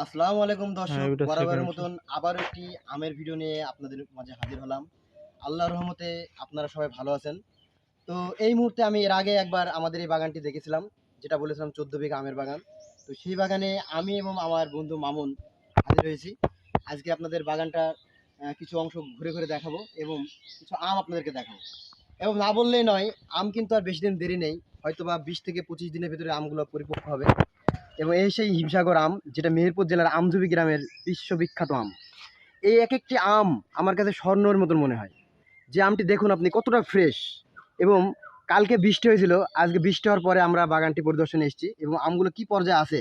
আসসালামু আলাইকুম হ্যাঁ, দর্শক, ওটা বরাবরের সেকেন্ড। মতন আবারও একটি আমের ভিডিও নিয়ে আপনাদের মাঝে হাজির হলাম। আল্লাহর রহমতে আপনারা সবাই ভালো আছেন। তো এই মুহূর্তে আমি এর আগে একবার আমাদের এই বাগানটি দেখেছিলাম, যেটা বলেছিলাম 14 বিঘা আমের বাগান। তো সেই বাগানে আমি এবং আমার বন্ধু মামুন হাজির হয়েছি। আজকে আপনাদের বাগানটা কিছু অংশ ঘুরে ঘুরে দেখাবো এবং কিছু আম আপনাদেরকে দেখাবো। এবং না বললেই নয়, আম কিন্তু আর বেশি দিন দেরি নেই, হয়তোবা 20 থেকে 25 দিনের ভিতরে আমগুলো পরিপক্ক হবে। এবং এই সেই হিমসাগর আম, যেটা মেহেরপুর জেলার আমজুবি গ্রামের বিশ্ববিখ্যাত আম। এই এক একটি আম আমার কাছে স্বর্ণের মতন মনে হয়। যে আমটি দেখুন আপনি কতটা ফ্রেশ। এবং কালকে বৃষ্টি হয়েছিল, আজকে বৃষ্টি হওয়ার পরে আমরা বাগানটি পরিদর্শনে এসেছি এবং আমগুলো কি পর্যায়ে আছে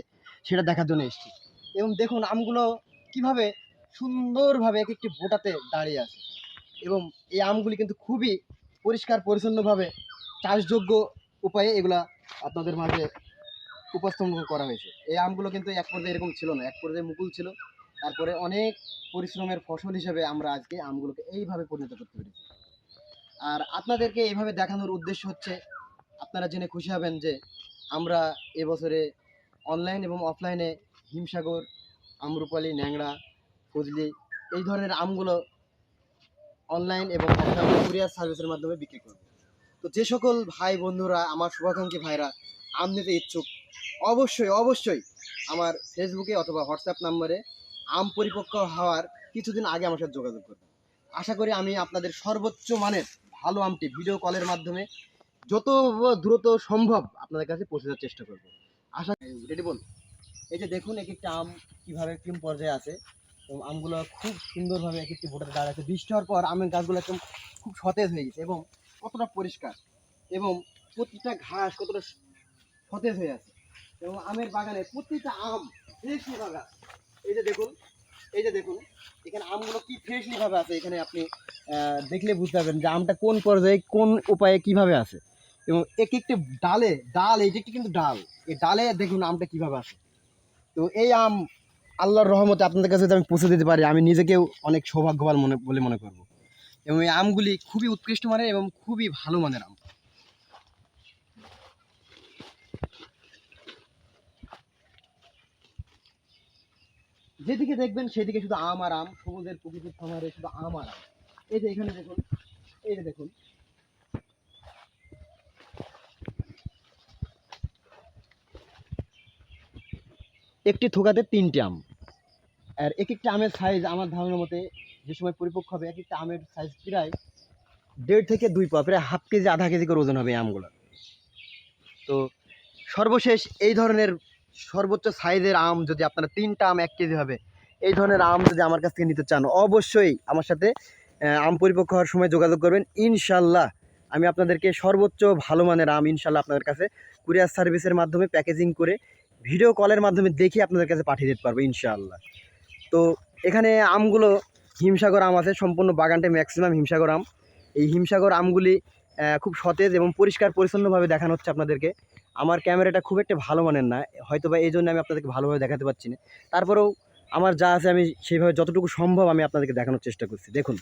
সেটা দেখার জন্য এসেছি। এবং দেখুন আমগুলো কিভাবে সুন্দরভাবে এক একটি বোটাতে দাঁড়িয়ে আছে। এবং এই আমগুলি কিন্তু খুবই পরিষ্কার পরিচ্ছন্নভাবে চাষযোগ্য উপায়ে এগুলা আপনাদের মাঝে উপস্থাপন করা হয়েছে। এই আমগুলো কিন্তু এক পর্যায়ে এরকম ছিল না, এক পর্যায়ে মুকুল ছিল। তারপরে অনেক পরিশ্রমের ফসল হিসেবে আমরা আজকে আমগুলোকে এইভাবে পরিণত করতে পেরেছি। আর আপনাদেরকে এইভাবে দেখানোর উদ্দেশ্য হচ্ছে, আপনারা জেনে খুশি হবেন যে আমরা এবছরে অনলাইন এবং অফলাইনে হিমসাগর, আমরুপালি, ন্যাংরা, ফজলি এই ধরনের আমগুলো অনলাইন এবং অফলাইন কুরিয়ার সার্ভিসের মাধ্যমে বিক্রি করব। তো যে সকল ভাই বন্ধুরা, আমার শুভাকাঙ্ক্ষী ভাইরা আম নিতে ইচ্ছুক, অবশ্যই অবশ্যই আমার ফেসবুকে অথবা হোয়াটসঅ্যাপ নাম্বারে আম পরিপক্ক হওয়ার কিছুদিন আগে আমার সাথে যোগাযোগ করবেন। আশা করি আমি আপনাদের সর্বোচ্চ মানের ভালো আমটি ভিডিও কলের মাধ্যমে যত দ্রুত সম্ভব আপনাদের কাছে পৌঁছে দেওয়ার চেষ্টা করব। আশা রেডি বল। এই যে দেখুন এক একটা আম কীভাবে কিরম পর্যায়ে আছে এবং আমগুলো খুব সুন্দরভাবে এক একটি বোটাতে দাঁড়াচ্ছে। বৃষ্টি হওয়ার পর আমের গাছগুলো একদম খুব সতেজ হয়ে গেছে এবং কতটা পরিষ্কার, এবং প্রতিটা ঘাস কতটা সতেজ হয়ে আছে। এবং আমের বাগানে প্রতিটা আম ফ্রেশলি ভাবে আছে। এই যে দেখুন, এই যে দেখুন এখানে আমগুলো কি ফ্রেশলি ভাবে আছে। এখানে আপনি দেখলে বুঝতে পারবেন যে আমটা কোন পর্যায়ে কোন উপায়ে কিভাবে আছে। এবং এক একটি ডালে ডাল, এই যে একটি কিন্তু ডাল, এই ডালে দেখুন আমটা কিভাবে আছে। তো এই আম আল্লাহর রহমতে আপনাদের কাছে যদি আমি পৌঁছে দিতে পারি, আমি নিজেকেও অনেক সৌভাগ্যবান বলে মনে করব। এবং এই আমগুলি খুবই উৎকৃষ্ট মানের এবং খুবই ভালো মানের আম। যেদিকে দেখবেন সেদিকে শুধু আম আর আম, সবুজের প্রকৃতির খামারে শুধু আম আর আম। এই যে এখানে দেখুন, এই যে দেখুন একটি থোকাতে 3টে আম। আর এক একটা আমের সাইজ আমার ধারণার মতে যে সময় পরিপক্ক হবে, এক একটা আমের সাইজ প্রায় 1.5 থেকে 2 পা, প্রায় হাফ কেজি আধা কেজি করে ওজন হবে এই আমগুলো। তো সর্বশেষ এই ধরনের সর্বোচ্চ সাইজের আম যদি আপনারা 3টা আম 1 কেজি হবে, এই ধরনের আম যদি আমার কাছ থেকে নিতে চান, অবশ্যই আমার সাথে আম পরিপক্ক হওয়ার সময় যোগাযোগ করবেন। ইনশাল্লাহ আমি আপনাদেরকে সর্বোচ্চ ভালো মানের আম ইনশাল্লাহ আপনাদের কাছে কুরিয়ার সার্ভিসের মাধ্যমে প্যাকেজিং করে ভিডিও কলের মাধ্যমে দেখে আপনাদের কাছে পাঠিয়ে দিতে পারবো ইনশাআল্লাহ। তো এখানে আমগুলো হিমসাগর আম আছে, সম্পূর্ণ বাগানটা ম্যাক্সিমাম হিমসাগর আম। এই হিমসাগর আমগুলি খুব সতেজ এবং পরিষ্কার পরিচ্ছন্নভাবে দেখানো হচ্ছে আপনাদেরকে। আমার ক্যামেরাটা খুব একটা ভালো মানের না, হয়তো বা এই জন্য আমি আপনাদেরকে ভালোভাবে দেখাতে পারছি না। তারপরেও আমার যা আছে আমি সেইভাবে যতটুকু সম্ভব আমি আপনাদেরকে দেখানোর চেষ্টা করছি। দেখুন,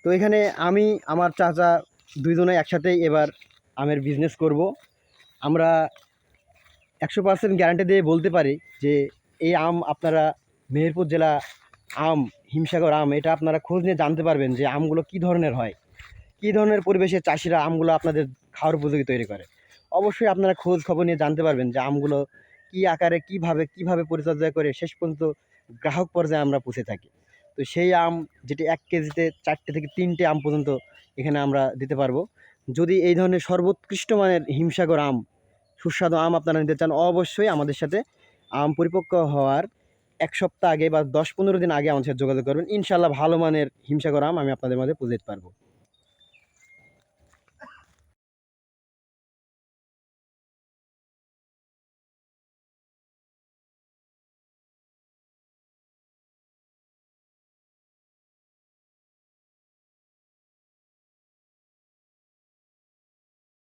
তো এখানে আমি আমার চাচা দুইজনে একসাথেই এবার আমের বিজনেস করব। আমরা 100% গ্যারান্টি দিয়ে বলতে পারি যে এই আম আপনারা মেহেরপুর জেলা আম, হিমসাগর আম, এটা আপনারা খোঁজ নিয়ে জানতে পারবেন যে আমগুলো কী ধরনের হয়, কী ধরনের পরিবেশে চাষিরা আমগুলো আপনাদের খাওয়ার উপযোগী তৈরি করে। অবশ্যই আপনারা খোঁজ খবর নিয়ে জানতে পারবেন যে আমগুলো কী আকারে কীভাবে পরিচর্যা করে শেষ পর্যন্ত গ্রাহক পর্যায়ে আমরা পৌঁছে থাকি। তো সেই আম যেটি 1 কেজিতে 4টে থেকে 3টে আম পর্যন্ত এখানে আমরা দিতে পারবো। যদি এই ধরনের সর্বোৎকৃষ্ট মানের হিমসাগর আম, সুস্বাদু আম আপনারা নিতে চান, অবশ্যই আমাদের সাথে আম পরিপক্ক হওয়ার 1 সপ্তাহ আগে বা 10-15 দিন আগে আমাদের সাথে যোগাযোগ করবেন। ইনশাআল্লাহ ভালো মানের হিমসাগর আম আমি আপনাদের মাঝে পৌঁছে দিতে পারবো।